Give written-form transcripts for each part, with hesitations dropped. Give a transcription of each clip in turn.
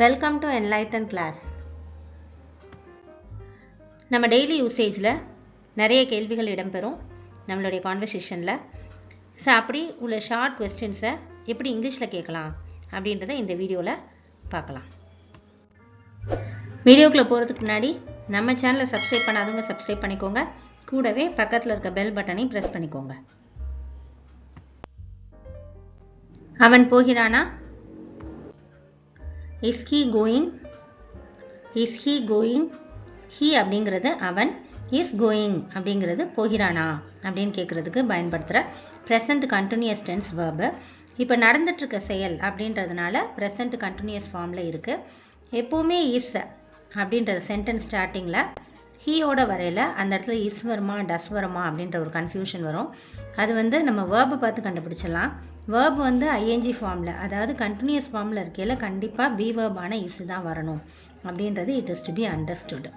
Welcome to enlighten class. நம்ம daily யூசேஜில் நிறைய கேள்விகள் இடம்பெறும் நம்மளுடைய கான்வர்சேஷனில். ஸோ அப்படி உள்ள ஷார்ட் கொஸ்டின்ஸை எப்படி இங்கிலீஷில் கேட்கலாம் அப்படின்றத இந்த வீடியோவில் பார்க்கலாம். வீடியோக்குள்ளே போகிறதுக்கு முன்னாடி நம்ம சேனலை சப்ஸ்கிரைப் பண்ணாதவங்க சப்ஸ்கிரைப் பண்ணிக்கோங்க. கூடவே பக்கத்தில் இருக்க பெல் பட்டனையும் ப்ரெஸ் பண்ணிக்கோங்க. அவன் போகிறானா? Is he going? Is he going? He அப்படிங்கிறது அவன், is going அப்படிங்கிறது போகிறானா அப்படின்னு கேட்குறதுக்கு பயன்படுத்துகிற ப்ரெசண்ட் கண்டினியூஸ் டென்ஸ் வேர்பு. இப்போ நடந்துட்டுருக்க செயல் அப்படின்றதுனால ப்ரெசண்ட் கண்டினியூஸ் ஃபார்மில் இருக்குது. எப்போவுமே இஸ் அப்படின்ற சென்டென்ஸ் ஸ்டார்டிங்கில் ஹீயோட வரையில் அந்த இடத்துல இஸ் வருமா டஸ் வருமா அப்படின்ற ஒரு கன்ஃபியூஷன் வரும். அது நம்ம வேர்பை பார்த்து கண்டுபிடிச்சிடலாம். வேர்ப் ஐஎன்ஜி ஃபார்மில், அதாவது கண்டினியூஸ் ஃபார்மில் இருக்கையில் கண்டிப்பாக வி வேர்பான இஸ் தான் வரணும் அப்படின்றது it is to be understood.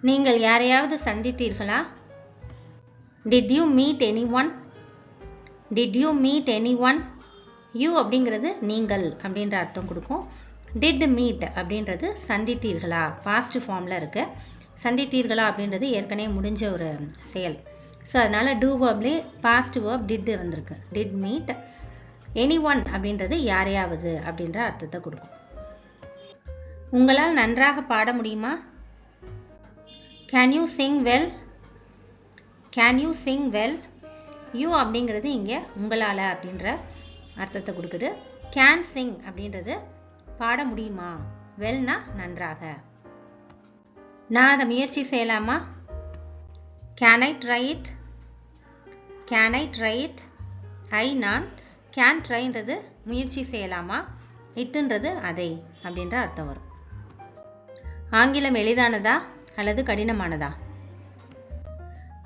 நீங்கள் யாரையாவது சந்தித்தீர்களா? Did you meet anyone? Did you meet anyone? You அப்படிங்கிறது நீங்கள் அப்படின்ற அர்த்தம் கொடுக்கும். டிட் மீட் அப்படின்றது சந்தித்தீர்களா, பாஸ்ட் ஃபார்மில் இருக்கு. சந்தித்தீர்களா அப்படின்றது ஏற்கனவே முடிஞ்ச ஒரு செயல். ஸோ அதனால் டூ வேர்ப்லேயே பாஸ்ட் வேர்ப் டிட் வந்திருக்கு. Did meet. எனி ஒன் அப்படின்றது யாரையாவது அப்படின்ற அர்த்தத்தை கொடுக்கும். உங்களால் நன்றாக பாட முடியுமா? Can you sing well? Can you sing well? You அப்படிங்கிறது இங்கே உங்களால் அப்படின்ற அர்த்தத்தை கொடுக்குது. கேன் சிங் அப்படின்றது பாட முடியுமா, வெல்னா நன்றாக. நான் அதை முயற்சி செய்யலாமா? Can I try it? Can I try it? I நான், கேன் ட்ரைன்றது முயற்சி செய்யலாமா, இட்டுன்றது அதை அப்படின்ற அர்த்தம் வரும். ஆங்கிலம் எளிதானதா அல்லது கடினமானதா?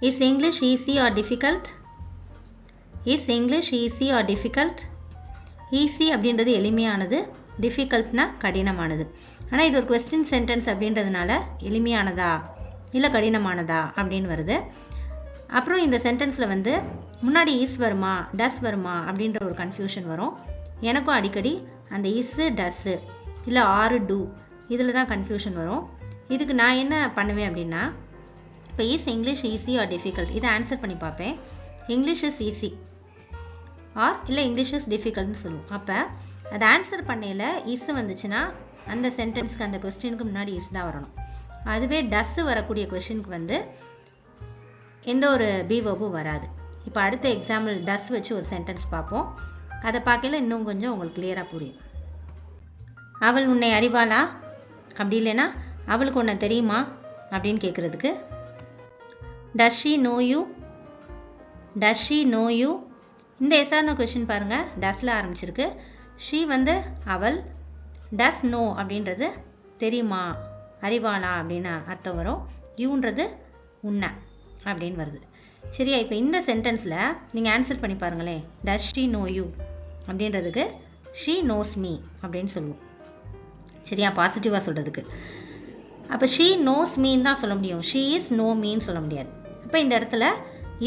Is English easy or difficult? Is English easy or difficult? Easy அப்படின்றது எளிமையானது, டிஃபிகல்ட்னா கடினமானது. ஆனால் இது ஒரு கொஸ்டின் சென்டென்ஸ் அப்படின்றதுனால எளிமையானதா இல்லை கடினமானதா அப்படின்னு வருது. அப்புறம் இந்த சென்டென்ஸில் முன்னாடி இஸ் வருமா டஸ் வருமா அப்படின்ற ஒரு கன்ஃபியூஷன் வரும். எனக்கும் அடிக்கடி அந்த இஸ்ஸு டஸ்ஸு இல்லை ஆறு டூ இதில் தான் கன்ஃபியூஷன் வரும். இதுக்கு நான் என்ன பண்ணுவேன் அப்படின்னா, இப்போ is English easy or difficult இதை ஆன்சர் பண்ணி பார்ப்பேன். இங்கிலீஷ் இஸ் ஈஸி ஆர் இல்லை இங்கிலீஷ் இஸ் டிஃபிகல்ட்னு சொல்லுவோம். அப்போ அதை ஆன்சர் பண்ணையில் இஸ் வந்துச்சுன்னா அந்த சென்டென்ஸ்க்கு அந்த கொஸ்டினுக்கு முன்னாடி இஸ் தான் வரணும். அதுவே டஸ்ஸு வரக்கூடிய கொஸ்டினுக்கு எந்த ஒரு பி வேர்பும் வராது. இப்போ அடுத்த எக்ஸாம்பிள் டஸ் வச்சு ஒரு சென்டென்ஸ் பார்ப்போம். அதை பார்க்கல இன்னும் கொஞ்சம் உங்களுக்கு கிளியராக புரியும். அவள் உன்னை அறிவாளா? அப்படி இல்லைன்னா அவளுக்கு உன்னை தெரியுமா அப்படின்னு கேட்குறதுக்கு does she know you? Does she know you? இந்த எஸ்ஆர்னோ கொஸ்டின் பாருங்கள், டஸ்ல ஆரம்பிச்சிருக்கு. ஷீ அவள், டஸ் நோ அப்படின்றது தெரியுமா அறிவாளா அப்படின்னு அர்த்தம் வரும். யூன்றது உன்னை அப்படின்னு வருது. சரியா? இப்போ இந்த சென்டென்ஸில் நீங்கள் ஆன்சர் பண்ணி பாருங்களேன். டஸ் ஷீ நோ யூ அப்படின்றதுக்கு ஷீ நோஸ் மீ அப்படின்னு சொல்லுவோம். சரியா? பாசிட்டிவாக சொல்கிறதுக்கு. அப்போ ஷீ நோஸ் மீன்னு தான் சொல்ல முடியும், ஷீ இஸ் நோ மீன்னு சொல்ல முடியாது. அப்போ இந்த இடத்துல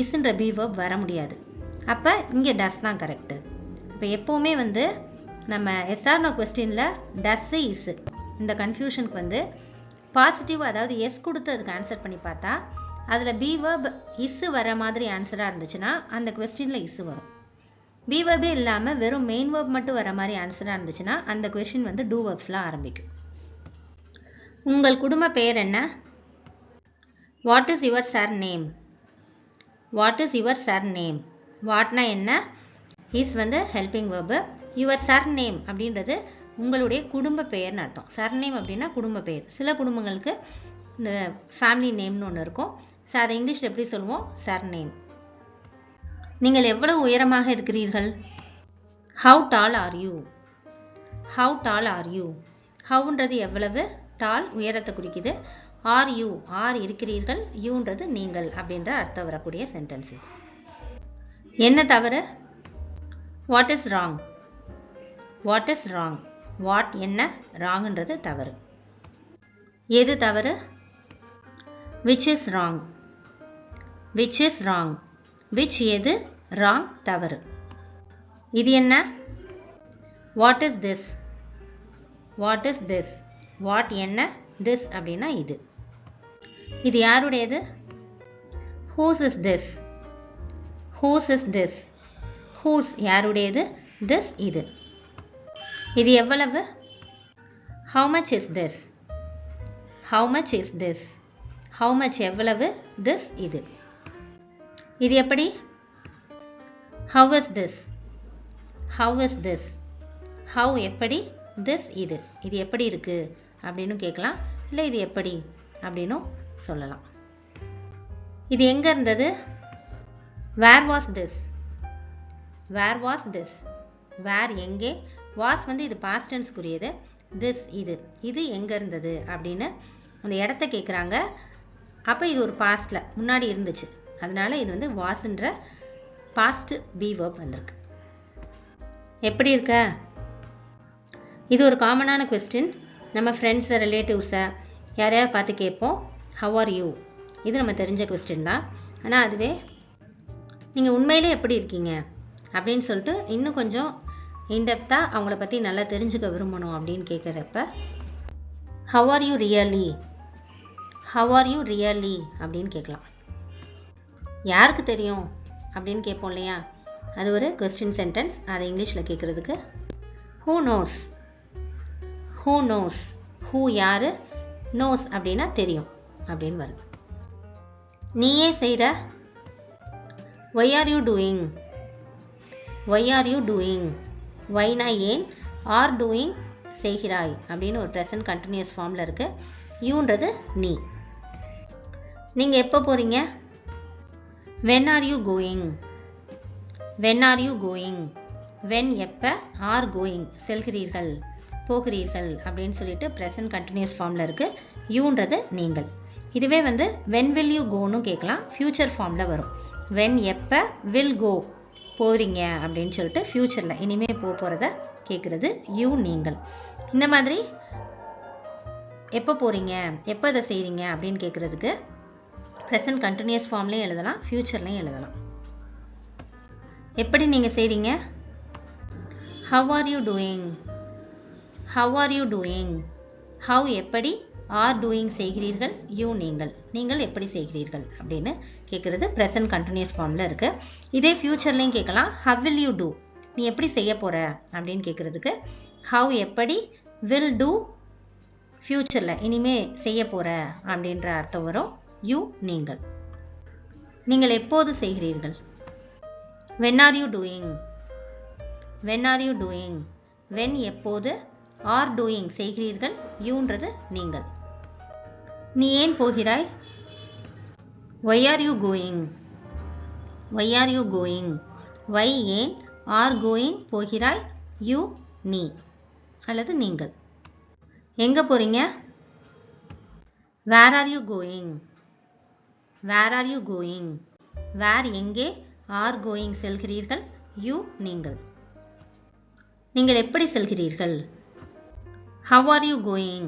இஸ்ன்ற பி வேர்ப் வர முடியாது. அப்போ இங்கே டஸ் தான் கரெக்டு. இப்போ எப்போவுமே நம்ம எஸ்ஆர்னோ கொஸ்டினில் டஸ்ஸு இஸ்ஸு இந்த கன்ஃபியூஷனுக்கு பாசிட்டிவ், அதாவது எஸ் கொடுத்து அதுக்கு ஆன்சர் பண்ணி பார்த்தா அதில் பி வேர்ப் இஸ்ஸு வர மாதிரி ஆன்சராக இருந்துச்சுன்னா அந்த கொஸ்டினில் இஸ்ஸு வரும். பி வேர்பே இல்லாமல் வெறும் மெயின் வேர்ப் மட்டும் வர மாதிரி ஆன்சராக இருந்துச்சுன்னா அந்த கொஸ்டின் டூ வேர்ப்ஸ்லாம் ஆரம்பிக்கும். உங்கள் குடும்ப பெயர் என்ன? What is your surname? What is your surname? வாட்னா என்ன? Is helping verb. Your surname அப்படின்றது உங்களுடைய குடும்ப பெயர்னு அர்த்தம். சர்நேம் அப்படின்னா குடும்ப பெயர். சில குடும்பங்களுக்கு இந்த ஃபேமிலி நேம்னு ஒன்று இருக்கும். ஸோ அதை இங்கிலீஷில் எப்படி சொல்லுவோம்? சர்நேம். நீங்கள் எவ்வளவு உயரமாக இருக்கிறீர்கள்? How tall are you? How tall are you? ஹவுன்றது எவ்வளவு, டால் உயரத்தை குறிக்குது. ஆர் யூ ஆர் இருக்கிறீர்கள், யூன்றது நீங்கள் அப்படின்ற அர்த்தம் வரக்கூடிய சென்டென்ஸ் இது. என்ன தவறு? What is wrong? What is wrong? What என்ன, ராங்ன்றது தவறு. எது தவறு? Which is wrong? Which is wrong? Which எது, ராங் தவறு. இது என்ன? What is this? What is this, what என்ன, திஸ் அப்படின்னா இது. இது யாருடையது? Whose is this, whose is this, whose யாருடையது, திஸ் இது. இது எவ்வளவு? How much is this, how much is this, how much எவ்வளவு, திஸ் இது. இது எப்படி? How is this, how is this, how எப்படி, திஸ் இது. இது எப்படி இருக்கு அப்படின்னு கேட்கலாம், இல்லை இது எப்படி அப்படின்னும் சொல்லலாம். இது எங்கே இருந்தது? Where was this, where was this, where எங்கே, வாஸ் வந்து இது பாஸ்ட் டென்ஸ்க்குரியது, திஸ் இது, இது எங்கே இருந்தது அப்படின்னு அந்த இடத்த கேட்குறாங்க. அப்போ இது ஒரு பாஸ்டில் முன்னாடி இருந்துச்சு, அதனால இது வந்து வாஸ்ன்ற பாஸ்ட் பி வேர்ப் வந்திருக்கு. எப்படி இருக்க? இது ஒரு காமனான கொஸ்டின். நம்ம ஃப்ரெண்ட்ஸை, ரிலேட்டிவ்ஸை யாரையாவது பார்த்து கேட்போம், ஹவ் ஆர் யூ. இது நம்ம தெரிஞ்ச கொஸ்டின் தான். ஆனால் அதுவே நீங்கள் உண்மையிலே எப்படி இருக்கீங்க அப்படின்னு சொல்லிட்டு இன்னும் கொஞ்சம் இன்டெப்த்தாக அவங்கள பற்றி நல்லா தெரிஞ்சுக்க விரும்பணும் அப்படின்னு கேட்குறப்ப have are you really, have are you really அப்படின்னு கேட்கலாம். யாருக்கு தெரியும் அப்படின்னு கேட்போம் இல்லையா, அது ஒரு கொஸ்டின் சென்டென்ஸ். அதை இங்கிலீஷில் கேட்குறதுக்கு who knows, who knows, who யார், நோஸ் அப்படின்னா தெரியும் அப்படின்னு வருது. நீயே செய்கிற, why are you doing, why are you doing, ஒய்னா ஏன், ஆர் டூயிங் செய்கிறாய் அப்படின்னு ஒரு ப்ரெசன்ட் கண்டினியூஸ் ஃபார்மில் இருக்குது. யூன்றது நீ. நீங்கள் எப்போ போகிறீங்க? When are you going, when are you going, when எப்போ, ஆர் கோயிங் செல்கிறீர்கள், போகிறீர்கள் அப்படின்னு சொல்லிட்டு ப்ரெசன்ட் கண்டினியூஸ் ஃபார்மில் இருக்குது. யூன்றது நீங்கள். இதுவே வந்து வென் வில் யூ கோன்னு கேட்கலாம், ஃப்யூச்சர் ஃபார்மில் வரும். வென் எப்போ, வில் கோ போகிறீங்க அப்படின்னு சொல்லிட்டு ஃப்யூச்சரில் இனிமேல் போகிறத கேட்குறது யூ நீங்கள். இந்த மாதிரி எப்போ போகிறீங்க, எப்போ இதை செய்கிறீங்க அப்படின்னு கேட்குறதுக்கு ப்ரெசன்ட் கண்டினியூஸ் ஃபார்ம்லேயும் எழுதலாம், ஃப்யூச்சர்லேயும் எழுதலாம். எப்படி நீங்கள் செய்கிறீங்க? How are you doing, how are you doing, how எப்படி, ஆர் டூயிங் செய்கிறீர்கள், யூ நீங்கள், நீங்கள் எப்படி செய்கிறீர்கள் அப்படின்னு கேட்குறது ப்ரெசன்ட் கண்டினியூஸ் ஃபார்மில் இருக்குது. இதே ஃப்யூச்சர்லேயும் கேட்கலாம். ஹவ் வில் யூ டூ, நீ எப்படி செய்ய போகிற அப்படின்னு கேட்குறதுக்கு ஹவ் எப்படி, வில் டூ ஃப்யூச்சரில் இனிமே செய்ய போகிற அப்படின்ற அர்த்தம் வரும். யூ நீங்கள். நீங்கள் எப்போது செய்கிறீர்கள்? When are you doing, when are you doing, when எப்போது, ஆர் டூயிங் செய்கிறீர்கள், யூன்றது நீங்கள். நீ ஏன் போகிறாய்? Why are you going, why are you going, why ஏன், ஆர் கோயிங் போகிறாய், யூ நீ அல்லது நீங்கள். எங்கே போகிறீங்க? Where are you going, where are you going, where எங்கே, ஆர் கோயிங் செல்கிறீர்கள், யூ நீங்கள். நீங்கள் எப்படி செல்கிறீர்கள்? How are you going,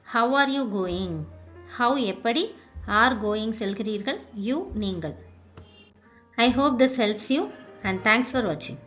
how are you going, how எப்படி, ஆர் கோயிங் செல்கிறீர்கள், யூ நீங்கள். I hope this helps you and thanks for watching.